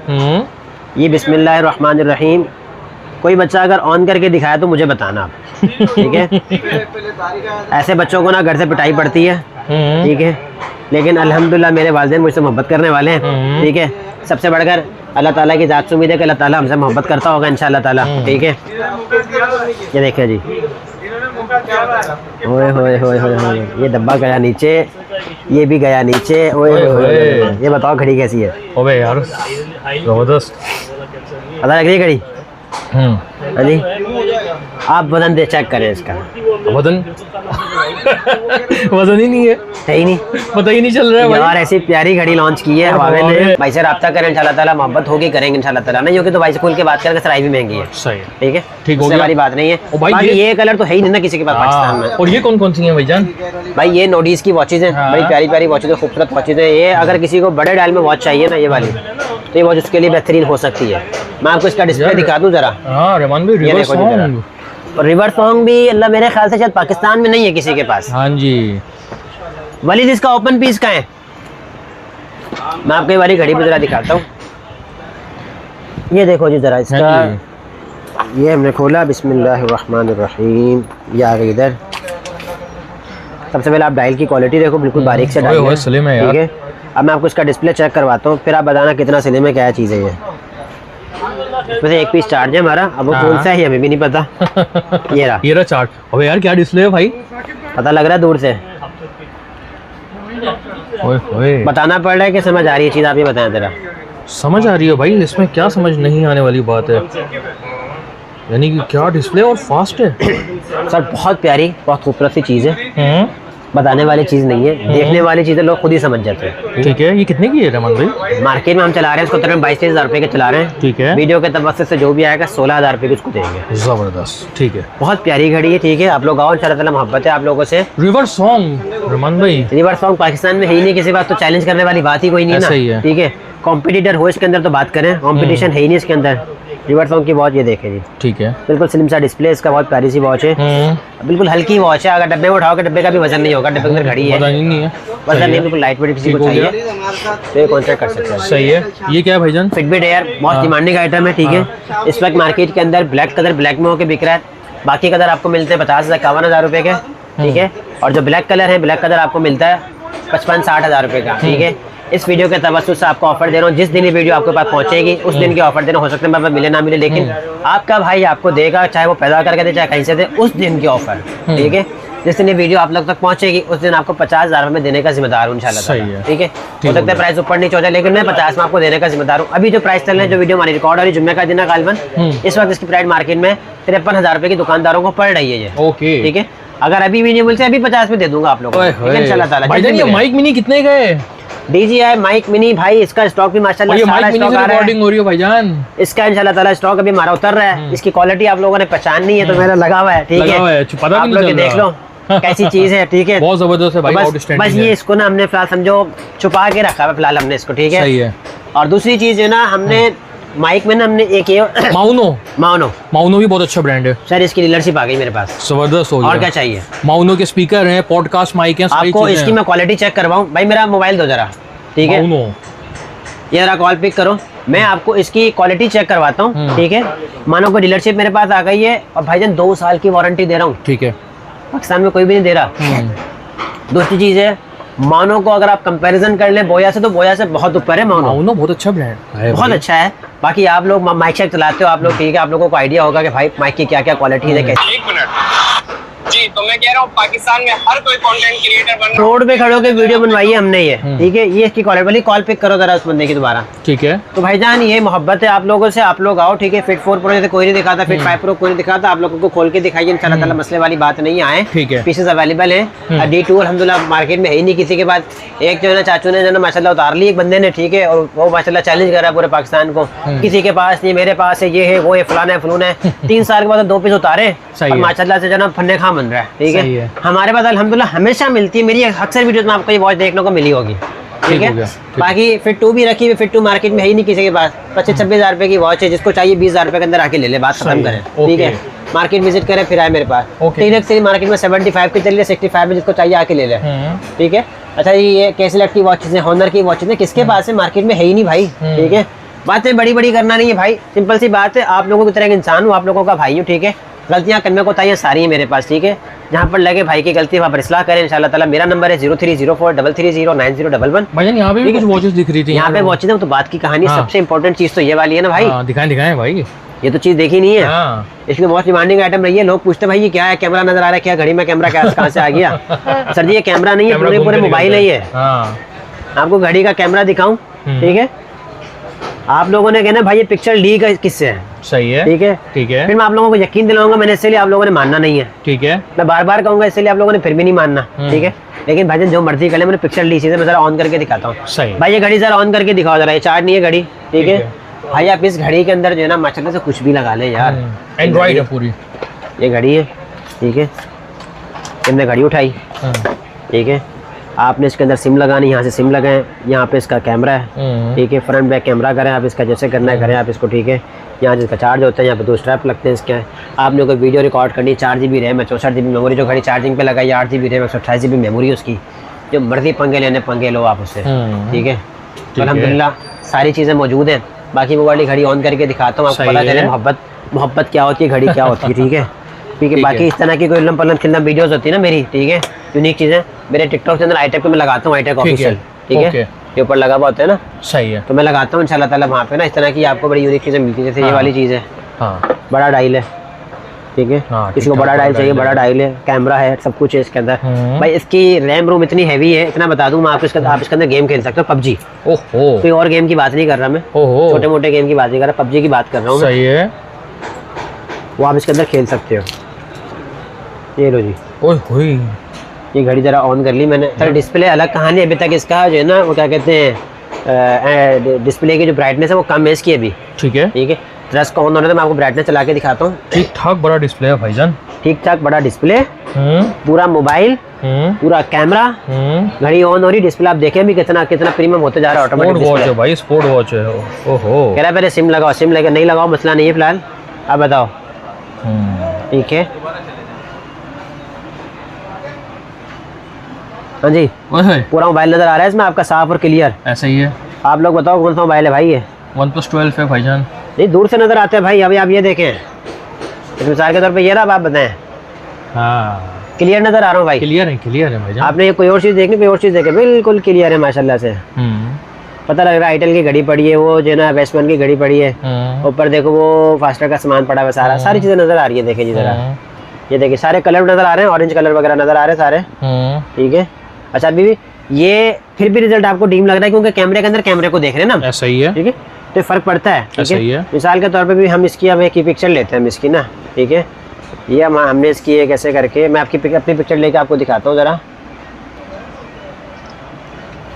S1: ये बिस्मिल्लाहिर्रहमानिर्रहीम। कोई बच्चा अगर ऑन करके दिखाया तो मुझे बताना आप, ठीक है। ऐसे बच्चों को ना घर से पिटाई पड़ती है, ठीक है, लेकिन अल्हम्दुलिल्लाह मेरे वालिदैन मुझसे मोहब्बत करने वाले हैं, ठीक है। सबसे बढ़कर अल्लाह ताला की ज़ात से उम्मीद है कि अल्लाह ताला हमसे मोहब्बत करता होगा इंशाअल्लाह ताला, ठीक है। ये देखिए जी, ओए होए होए होए होए, ये डब्बा गया नीचे, ये भी गया नीचे, ओए होए होए। ये बताओ घड़ी कैसी है?
S2: ओए यार जबरदस्त,
S1: पता लग रही है घड़ी? हाँ जी, आप वजन दे चेक करें इसका।
S2: वजन वजन ही नहीं है,
S1: है ही नहीं,
S2: पता ही नहीं चल रहा है
S1: यार। ऐसी प्यारी घड़ी लॉन्च की है हवावे ने। भाई से रब्ता करें इंशाल्लाह ताला, मोहब्बत होगी, करेंगे इंशाल्लाह ताला। नहीं होगी तो भाई से खुल के बात करेंगे, सराई भी महंगी है,
S2: सही है,
S1: ठीक है,
S2: ठीक हो
S1: उससे
S2: गया।
S1: हमारी बात नहीं है।
S2: भाई
S1: बाकी ये कलर तो है ही नहीं ना किसी के पास पाकिस्तान में।
S2: और ये कौन कौन सी हैं भाईजान?
S1: भाई ये नोडीज की वॉचेज हैं, बड़ी प्यारी प्यारी वॉचेज है, खूबसूरत वॉचेज है। ये अगर किसी को बड़े डायल में वॉच चाहिए ना, ये वाली, तो ये वॉच उसके लिए बेहतरीन हो सकती है। मैं आपको इसका डिस्प्ले दिखा दूं जरा।
S2: हाँ रहमान भाई, रिवर्स सॉन्ग,
S1: और रिवर्स सॉन्ग भी अल्लाह मेरे ख्याल से शायद पाकिस्तान में नहीं है किसी के पास।
S2: हाँ जी।
S1: वलीद इसका ओपन पीस का है। मैं आपको ये वाली घड़ी पे जरा दिखाता हूँ। ये देखो जी जरा इसका, ये हमने खोला, बिस्मिल्लाहिर्रहमानिर्रहीम, ये आ गई इधर। सबसे पहले आप डायल की क्वालिटी देखो, बिल्कुल बारीक से डायल है,
S2: स्लिम है यार।
S1: ठीक है। अब मैं आपको इसका डिस्प्ले चेक करवाता हूँ, फिर आप बताना कितना स्लिम है, क्या चीज़ है ये। वैसे एक पीस चार्ज है हमारा, अब वो कौन सा है हमें भी नहीं पता। ये रहा
S2: चार्ट। अबे यार क्या डिस्प्ले है भाई,
S1: पता लग रहा है दूर से।
S2: ओए ओए,
S1: बताना पड़ रहा है कि समझ आ रही है चीज़, आप ये बताएं जरा।
S2: समझ आ रही है भाई, इसमें क्या समझ नहीं आने वाली बात है, यानी कि क्या डिस्प्ले और फास्ट है
S1: सर। बहुत प्यारी, बहुत खूबसूरत सी चीज़ है, बताने वाली चीज़ नहीं है, देखने वाली चीज़ें लोग खुद ही समझ जाते हैं।
S2: ठीक है। ये कितने की है रहमान भाई?
S1: मार्केट में हम चला रहे हैं इसको तकरीबन 22-23 रुपये के चला रहे हैं,
S2: ठीक है।
S1: वीडियो के तवज्जुह से जो भी आएगा 16,000 रुपये की उसको देंगे।
S2: जबरदस्त, ठीक है।
S1: बहुत प्यारी घड़ी है, ठीक है। आप लोग आओ, इंशाल्लाह ताला मोहब्बत है आप लोगों से।
S2: रिवर्स सॉन्ग रहमान भाई,
S1: रिवर्स सॉन्ग पाकिस्तान में है ही नहीं किसी बात, तो चैलेंज करने वाली बात ही कोई नहीं
S2: ऐसा ही
S1: ना,
S2: है।
S1: ठीक है। कॉम्पिटिटर हो इसके अंदर तो बात करें, कॉम्पिटिशन है ही नहीं इसके अंदर। रिवर्स सॉन्ग की वॉच ये देखें जी,
S2: ठीक है।
S1: बिल्कुल स्लिम सा डिस्प्ले इसका, बहुत प्यारी सी वॉच है, बिल्कुल हल्की वॉच है। अगर डब्बे में उठाओगे डब्बे का भी वजन नहीं होगा, डब्बे के अंदर घड़ी है,
S2: वजन नहीं है,
S1: वजन नहीं, बिल्कुल लाइट वेट, किसी को चाहिए तो ये कॉन्ट्रैक्ट कर सकते हैं।
S2: सही है। ये क्या है भाईजान?
S1: फिटबिट एयर, बहुत डिमांडिंग आइटम है, ठीक है। इस वक्त मार्केट के अंदर ब्लैक कलर ब्लैक में होकर बिक रहा है, बाकी कलर आपको मिलते हैं 50,000 51,000 रुपये के, ठीक है। और जो ब्लैक कलर है, ब्लैक कलर आपको मिलता है 55-60,000 रुपये का, ठीक है। इस वीडियो के तवज्जुह से आपको ऑफर दे रहा हूँ, जिस दिन ये वीडियो आपके पास पहुंचेगी उस दिन की ऑफर देना। हो सकता है मैं मिले ना मिले, लेकिन आपका भाई आपको देगा, चाहे वो पैदा करके दे चाहे कहीं से दे, उस दिन की ऑफर, ठीक है। जिस दिन ये वीडियो आप लोग तक पहुंचेगी उस दिन आपको 50,000 में देने का जिम्मेदार हूँ इंशाल्लाह, ठीक है। हो सकता है प्राइस ऊपर नीचे हो जाए, लेकिन मैं 50 में आपको देने का जिम्मेदार हूँ। अभी जो प्राइस चल रहे हैं, जो वीडियो हमारी रिकॉर्ड हो रही है जुम्मे का दिन है गालिबन, इस वक्त इसकी प्राइस मार्केट में 53,000 रुपये की दुकानदारों को पड़ रही है ये,
S2: ओके,
S1: ठीक है। अगर अभी भी नहीं मिलते, अभी 50 में दे दूंगा आप लोगों को इंशाल्लाह ताला।
S2: भाईजान ये माइक मिनी कितने का है?
S1: DJI माइक मिनी भाई, इसका स्टॉक भी माशाल्लाह
S2: ये
S1: सारा
S2: माइक मिनी
S1: स्टॉक
S2: से
S1: आ रहा है।
S2: रिकॉर्डिंग हो रही है भाईजान,
S1: इसका इंशाल्लाह ताला स्टॉक अभी हमारा उतर रहा है। इसकी क्वालिटी आप लोगों ने पहचाननी है तो मेरा लगा हुआ है, ठीक है।
S2: पता
S1: आप
S2: भी
S1: लोग
S2: नहीं
S1: देख लो कैसी चीज है, ठीक है।
S2: बहुत जबरदस्त है भाई,
S1: बस ये इसको ना हमने फिलहाल समझो छुपा के रखा है फिलहाल हमने इसको, ठीक है।
S2: सही है।
S1: और दूसरी चीज है ना, हमने माइक में ना हमने एक ये माउनो
S2: भी बहुत अच्छा ब्रांड है
S1: सर, इसकी डीलरशिप आ गई मेरे पास,
S2: जबरदस्त हो गया।
S1: और क्या चाहिए?
S2: माउनो के स्पीकर हैं, पॉडकास्ट माइक हैं,
S1: आपको इसकी मैं क्वालिटी चेक करवाऊं? भाई मेरा मोबाइल दो जरा, ठीक है। ये जरा कॉल पिक करो, मैं आपको इसकी क्वालिटी चेक करवाता हूँ, ठीक है। मानो को डीलरशिप मेरे पास आ गई है और भाईजान 2 साल की वारंटी दे रहा हूँ,
S2: ठीक है।
S1: पाकिस्तान में कोई भी नहीं दे रहा। दूसरी चीज है, मानो को अगर आप कंपैरिजन कर ले बोया से, तो बोया से बहुत ऊपर है मानो
S2: बहुत अच्छा ब्रांड है,
S1: बहुत अच्छा है। बाकी आप लोग माइक शेक चलाते हो आप लोग, ठीक है, आप लोगों को आइडिया होगा कि भाई माइक की क्या क्या क्वालिटी है, कैसे।
S3: एक मिनट जी, तो मैं कह रहा हूँ पाकिस्तान में हर कोई कंटेंट क्रिएटर बन रहा है।
S1: रोड पे खड़े होकर वीडियो बनवाई है हमने ये, ठीक है। ये इसकी क्वालिटी वाली कॉल पिक करो जरा उस बंदे की दोबारा,
S2: ठीक है।
S1: तो भाईजान ये मोहब्बत है आप लोगों से, आप लोग आओ, ठीक है। फिट 4 प्रो जैसे कोई नहीं दिखाता, फिट 5 प्रो कोई नहीं दिखाता, आप लोगों को खोल के दिखाइए इंशाल्लाह ताला, मसले वाली बात नहीं आए,
S2: ठीक है।
S1: पीसेस अवेलेबल है। D2 अल्हम्दुलिल्लाह मार्केट में है ही नहीं किसी के पास। एक जो है ना चाचू ने जो ना माशाल्लाह उतार ली एक बंदे ने, ठीक है, और वो माशाल्लाह चैलेंज कर रहा है पूरे पाकिस्तान को, किसी के पास नहीं, मेरे पास है, ये है वो है, फलाना है फलूना है। 3 साल के बाद 2 पीस उतारे और माशाल्लाह से जो ना फन्ने खां बन रहा है, ठीक है। हमारे पास अल्हम्दुलिल्लाह हमेशा मिलती है, मेरी अक्सर वीडियोस में आपको ये वॉच देखने को मिली होगी, ठीक है। बाकी फिट 2 भी रखी हुई, फिट 2 मार्केट में है ही नहीं किसी के पास। 25-26 रुपए की वॉच है, जिसको चाहिए 20,000 रुपए के अंदर आके ले ले, बात खत्म करें, ठीक है। मार्केट विजिट करें फिर आए मेरे पास। टीरेक्स से मार्केट में 75 की चलिए, 65 में जिसको चाहिए आके ले ले, ठीक है। अच्छा ये कैसीलेट की वॉचेस है, हॉनर की वॉचेस है, किसके पास है? मार्केट में है ही नहीं भाई, ठीक है। बातें बड़ी बड़ी करना नहीं है भाई, सिंपल सी बात है। आप लोगों की तरह एक इंसान हूँ, आप लोगों का भाई हूँ, ठीक है। गलतियाँ करने को ताइयाँ सारी है मेरे पास, ठीक है। जहाँ पर लगे भाई की गलती है वहाँ पर इस्लाह करें इंशाल्लाह ताला। मेरा नंबर है 0304330901।
S2: भाईजान यहाँ पे भी कुछ वॉचेस दिख रही थी।
S1: यहाँ पे वॉचेस है, तो बात की कहानी सबसे इंपॉर्टेंट चीज़ तो ये वाली है ना भाई।
S2: दिखाएं भाई,
S1: ये तो चीज़ देखी नहीं है, इसमें बहुत डिमांडिंग आइटम रही है। लोग पूछते भाई ये क्या है, कैमरा नजर आ रहा है क्या, घड़ी में कैमरा कहाँ से आ गया। सर जी ये कैमरा नहीं है, पूरे मोबाइल है ये। आपको घड़ी का कैमरा दिखाऊं, ठीक है। आप लोगों ने कहना भाई ये पिक्चर ली किससे है, सही है, ठीक है, ठीक है। फिर मैं आप लोगों को यकीन दिलाऊंगा मैंने, इसलिए आप लोगों ने मानना नहीं है, ठीक है। मैं बार बार कहूंगा इसलिए आप लोगों ने फिर भी नहीं मानना, ठीक है। लेकिन भाईजान जो मर्जी कर ले, मैंने पिक्चर ली, मैं जरा ऑन करके दिखाता हूँ। सही भाई, ये घड़ी जरा ऑन करके दिखाओ जरा, ये चार्ज नहीं है घड़ी, ठीक है भाई। आप इस घड़ी के अंदर जो है ना माशाल्लाह से कुछ भी लगा ले यार,
S2: एंड्रॉइड है पूरी,
S1: ये घड़ी है, ठीक है। हमने घड़ी उठाई, ठीक है। आपने इसके अंदर सिम लगानी, यहाँ से सिम लगाएं, यहाँ पे इसका कैमरा है, ठीक है। फ्रंट बैक कैमरा करें आप, इसका जैसे करना है करें आप इसको, ठीक है। यहाँ जिसका चार्ज होता है, यहाँ पे 2 स्ट्रैप लगते हैं इसके। आपने कोई वीडियो रिकॉर्ड करनी, 4 GB रैम है, 64 GB मेमोरी, जो घड़ी चार्जिंग पे लगाई 8 GB रैम, 128 GB मेमोरी उसकी। जो मर्जी पंगे लेने पंगे लो आप उससे, ठीक है। तो अल्हम्दुलिल्लाह सारी चीज़ें मौजूद हैं। बाकी वो वाली घड़ी ऑन करके दिखाता हूँ आपको, पता चले मोहब्बत क्या होती है, घड़ी क्या होती है, ठीक है, ठीक है। बाकी इस तरह की कोई उल्लम पल्लम खिलम वीडियोस होती है ना मेरी, ठीक है, यूनिक चीज़ें मेरे टिकटॉक चैनल iTech पे मैं लगाता हूँ, iTech ऑफिशियल, ठीक है। ये ऊपर लगा हुआ होता है ना, सही है, तो मैं लगाता हूँ इंशाल्लाह ताला वहाँ पे ना। इस तरह की आपको बड़ी यूनिक चीज़ें मिलती है, जैसे ये वाली चीज़ है, बड़ा डायल है, ठीक है। किसी को बड़ा डायल चाहिए, बड़ा डायल है, कैमरा है, सब कुछ है इसके अंदर भाई। इसकी रैम रोम इतनी हैवी है, इतना बता दूं मैं आपको, आप इसके अंदर गेम खेल सकते हो, पबजी। कोई और गेम की बात नहीं कर रहा मैं, छोटे मोटे गेम की बात नहीं कर रहा, पबजी की बात कर रहा हूँ, सही है। वो आप इसके अंदर खेल सकते हो। ये लो जी, ये घड़ी जरा ऑन कर ली मैंने। सर डिस्प्ले अलग कहानी, अभी तक इसका जो है ना वो क्या कहते हैं, डिस्प्ले की जो ब्राइटनेस है वो कम है इसकी अभी, ठीक है, ठीक है। जरा इसका ऑन होने तो मैं आपको ब्राइटनेस चला के दिखाता हूँ।
S2: ठीक ठाक बड़ा डिस्प्ले है भाईजान, ठीक ठाक बड़ा डिस्प्ले, पूरा मोबाइल, पूरा कैमरा, घड़ी ऑन हो रही, डिस्प्ले आप देखें भी कितना प्रीमियम होते जा रहा है। ऑटोमेटिक वॉच है भाई, स्पोर्ट वॉच है। ओहो, कह रहा है पहले सिम लगाओ, सिम लगा नहीं लगाओ मसला नहीं है फिलहाल, आप बताओ, ठीक है। हाँ जी, पूरा मोबाइल नजर आ रहा है इसमें आपका, साफ और क्लियर, ऐसा ही है। आप लोग बताओ कौन सा मोबाइल है भाई ये? OnePlus 12 है भाईजान। नहीं दूर से नजर आते हैं भाई, अभी आप ये देखें, इस मिसाल के तौर पे ये रहा, आप बताएं। हाँ क्लियर नजर आ रहा हूँ भाई, क्लियर है भाईजान। आपने ये कोई और चीज़ देखनी, कोई और चीज़ देखे, बिल्कुल क्लियर है माशाल्लाह से। पता लग रहा है आइटल की घड़ी पड़ी है, वो जो ना वेस्टमैन की घड़ी पड़ी है, ऊपर देखो वो फास्टर का सामान पड़ा हुआ, सारी चीज़ें नजर आ रही है। देखिए जी जरा, ये देखिए सारे कलर नजर आ रहे हैं, ऑरेंज कलर वगैरह नजर आ रहे हैं सारे, ठीक है। अच्छा अभी ये फिर भी रिजल्ट आपको डीम लग रहा है क्योंकि कैमरे के अंदर कैमरे को देख रहे हैं ना, सही है, ठीक है, तो फर्क पड़ता है, ठीक है। मिसाल के तौर पे भी हम इसकी अब एक ही पिक्चर लेते हैं हम इसकी ना, ठीक है। ये हमने इसकी एक ऐसे करके, मैं आपकी अपनी पिक्चर लेके आपको दिखाता हूँ जरा।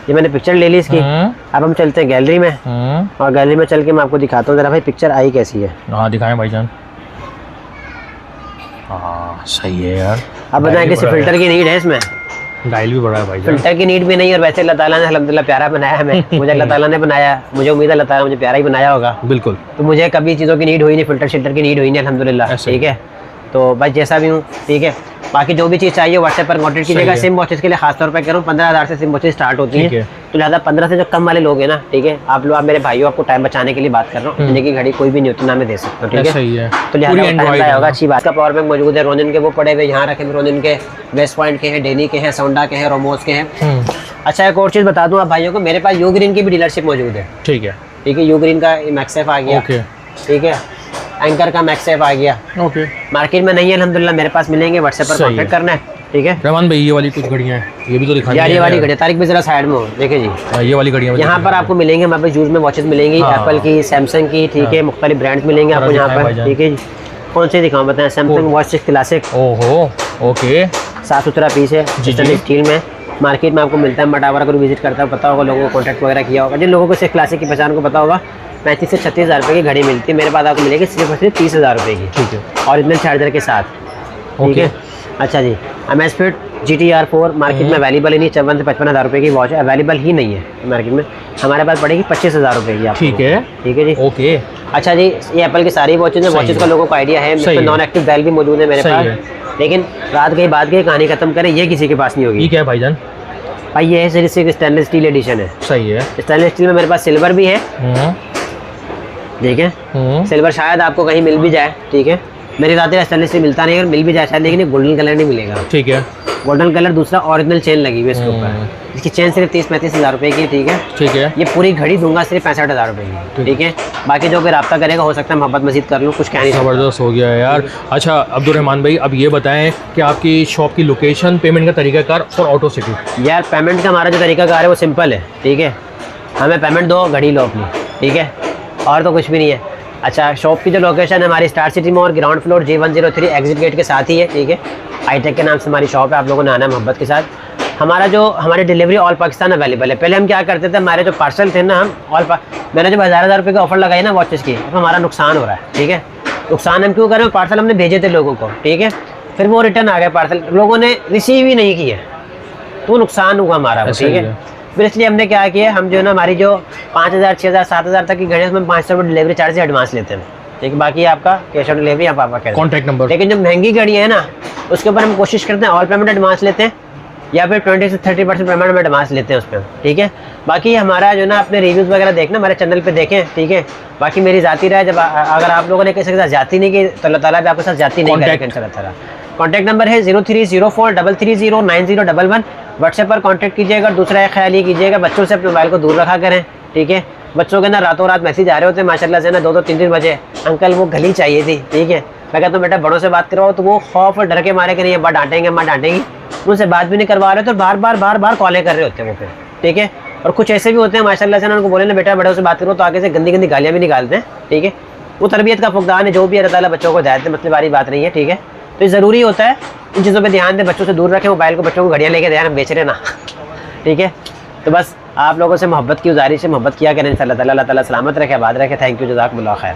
S2: ये मैंने पिक्चर ले ली इसकी, अब हम चलते हैं गैलरी में, और गैलरी में चल के मैं आपको दिखाता हूँ जरा भाई पिक्चर आई कैसी है। हाँ दिखाएं भाईजान। हाँ सही है यार। अब बताएं किसी फिल्टर की नीड है इसमें? डायल भी बड़ा है भाई, फिल्टर की नीड भी नहीं, और वैसे अल्लाह ताला ने अल्हम्दुलिल्लाह प्यारा बनाया हमें, मुझे अल्लाह ताला ने बनाया, मुझे उम्मीद है अल्लाह ताला मुझे प्यारा ही बनाया होगा, बिल्कुल। तो मुझे कभी चीज़ों की नीड हुई नहीं, फिल्टर शिल्टर की नीड हुई नहीं अल्हम्दुलिल्लाह, ठीक है। तो बस जैसा भी हूँ, ठीक है। बाकी जो भी चीज़ चाहिए व्हाट्सएप पर कॉन्टेक्ट कीजिएगा। सिम वॉचेस के लिए खास तौर पर कह रहा हूँ 15,000 से सिम वॉचेस स्टार्ट होती है, तो लिहाजा 15 से जो कम वाले लोग हैं ना, ठीक है, आप लोग, आप मेरे भाइयों, आपको टाइम बचाने के लिए बात कर रहा हूँ, इतने की घड़ी कोई भी नहीं होती ना मैं दे सकता हूँ, ठीक है। तो लिहाजा टाइम होगा, अच्छी बात। का पावर बैंक मौजूद है, रोनिन के वो पड़े हुए यहाँ रखे, रोनिन के, वेस्ट पॉइंट के हैं, डेनी के हैं, साउंडा के हैं, रोमोस के हैं। अच्छा एक और चीज़ बता दूँ आप भाइयों को, मेरे पास यू ग्रीन की भी डीलरशिप मौजूद है, ठीक है, ठीक है। यू ग्रीन का मैक्सेफ आ गया, ठीक है, एंकर का मैक्सेफ आ गया, ओके। मार्केट में नहीं है अल्हम्दुलिल्लाह, मेरे पास मिलेंगे, व्हाट्सएप पर कॉन्टेक्ट करना है, ठीक है। रहमान भाई ये वाली कुछ घड़ियाँ हैं, ये भी तो दिखाइए यार। ये वाली घड़ी तारिक भी जरा साइड में हो, देखिए जी, ये वाली घड़ियाँ यहाँ पर आपको मिलेंगे, हमारे पास यूज में वॉचेस मिलेंगी, एप्पल की, सैमसंग की, ठीक है, मुख्तलिफ ब्रांड्स मिलेंगे आपको यहाँ पर, ठीक है जी। कौन से दिखाऊँ बताएं? सैमसंग वॉच 6 क्लासिक, ओहो ओके, साफ सुथरा पीस है, स्टील में, मार्केट में आपको मिलता है। मटावर अगर विजिट करता है पता होगा, लोगों को कॉन्टैक्ट वगैरह किया होगा, जिन लोगों को 6 क्लासिक की पहचान को पता होगा, 35 से 36,000 रुपये की घड़ी मिलती है, मेरे पास आपको मिलेगी सिर्फ और सिर्फ 30,000 रुपये की, ठीक है, ओरिजिनल चार्जर के साथ, ठीक है। अच्छा जी, Amazfit GTR 4 मार्केट में अवेलेबल ही नहीं, 54 से 55,000 रुपये की वॉच अवेलेबल ही नहीं है मार्केट में, हमारे पास पड़ेगी 25,000 रुपये की, ठीक है, ठीक है जी, ओके। अच्छा जी, ये एप्पल की सारी वॉचेज हैं, वॉचेज का लोगों को आइडिया है, इसमें नॉन एक्टिव डायल भी मौजूद है मेरे पास, लेकिन रात गई बात गई, कहानी खत्म करें, ये किसी के पास नहीं होगी। क्या है भाईजान? भाई ये है सिर्फ स्टेनलेस स्टील एडिशन है, सही है। स्टेनलेस स्टील में मेरे पास सिल्वर भी है,
S1: ठीक है। सिल्वर शायद आपको कहीं मिल भी जाए, ठीक है, मेरी ज़ाती स्टेनलेस स्टील मिलता नहीं है, मिल भी जाए शायद, लेकिन गोल्डन कलर नहीं मिलेगा, ठीक है। गोल्डन कलर दूसरा ओरिजिनल चेन लगी हुई है इसके ऊपर, इसकी चेन सिर्फ 30-35 हज़ार रुपये की, ठीक है, ठीक है। ये पूरी घड़ी दूंगा सिर्फ 65 हज़ार रुपये की, ठीक है। बाकी जो भी रब्ता करेगा, हो सकता है मोहब्बत मजीद कर लूँ, कुछ कह नहीं।
S2: ज़बरदस्त हो गया यार। अच्छा अब्दुर्रहमान भाई, अब ये बताएं कि आपकी शॉप की लोकेशन, पेमेंट का तरीकाकार और ऑटो सिटी।
S1: यार पेमेंट का हमारा जो तरीकाकार है वो सिंपल है, ठीक है, हमें पेमेंट दो, घड़ी लो अपनी, ठीक है, और तो कुछ भी नहीं है। अच्छा, शॉप की जो लोकेशन है हमारी Star City Mall ground floor G103 exit gate के साथ ही है, ठीक है। हाईटेक के नाम से हमारी शॉप है, आप लोगों ने आना है मोहब्बत के साथ। हमारी डिलीवरी ऑल पाकिस्तान अवेलेबल है। पहले हम क्या करते थे, हमारे जो पार्सल थे ना, हम मैंने जब हज़ार रुपये का ऑफर लगाई ना वॉचेस की, तो हमारा नुकसान हो रहा है, ठीक है। नुकसान हम क्यों कर रहे हैं, पार्सल हमने भेजे थे लोगों को, ठीक है, फिर वो रिटर्न आ गए पार्सल, लोगों ने रिसीव ही नहीं किए, तो नुकसान हुआ हमारा, ठीक है। फिर इसलिए हमने क्या किया, हम जो है ना हमारी जो 5000, 6000, 7000 तक की घड़ी, उसमें 500 रुपये डिलीवरी चार्ज एडवांस लेते हैं, ठीक है। बाकी आपका कैश ऑन डिलीवरी आप आपका
S2: कॉन्टैक्ट नंबर।
S1: लेकिन जो महंगी घड़ी है ना, उसके ऊपर हम कोशिश करते हैं ऑल पेमेंट एडवांस लेते हैं, या फिर 20 से 30% पेमेंट में एडवांस लेते हैं उस पर, ठीक है। बाकी हमारा जो ना अपने रिव्यूज़ वगैरह देखना, हमारे चैनल पे देखें, ठीक है। बाकी मेरी ज़ाती राय, जब अगर आप लोगों ने किसी के साथ जाती नहीं की, तो अल्लाह ताला भी आपके साथ जाती नहीं करेगा इंशाअल्लाह। कॉन्टैक्ट नंबर है 0304330911। व्हाट्सएप पर कॉन्टैक्ट कीजिएगा। दूसरा एक ख्याल ये कीजिएगा, बच्चों से अपने मोबाइल को दूर रखा करें, ठीक है। बच्चों के ना रातों रात मैसेज आ रहे होते हैं माशाल्लाह से ना, 2-2, 3-3 बजे, अंकल वो घड़ी चाहिए थी, ठीक है। मैं कहता हूँ बेटा बड़ों से बात करवाओ, तो वो खौफ और डर के मारे कि नहीं अम्मा डांटेंगे, अम्मा डांटेंगी, उनसे बात भी नहीं करवा रहे, तो बार बार कॉलें कर रहे होते हैं वो फिर, ठीक है। और कुछ ऐसे भी होते हैं माशाल्लाह से ना, उनको बोले ना बेटा बड़ों से बात करो, तो आगे से गंदी गंदी गालियाँ भी निकालते हैं, ठीक है। वो तरबियत का फुकदान है, जो भी अल्लाह ताला बच्चों को हिदायत है, मतलब वाली बात नहीं है, ठीक है। तो ये ज़रूरी होता है, इन चीज़ों पे ध्यान दें, बच्चों से दूर रखें मोबाइल को, बच्चों को घड़ियाँ लेके ध्यान बेच रहे ना, ठीक है। तो बस आप लोगों से मोहब्बत की गुजारिश है, मोहब्बत किया करें, इंशाअल्लाह ताला, अल्लाह ताला सलामत रखे, आबाद रखे। थैंक यू, जज़ाकुमुल्लाह खैर।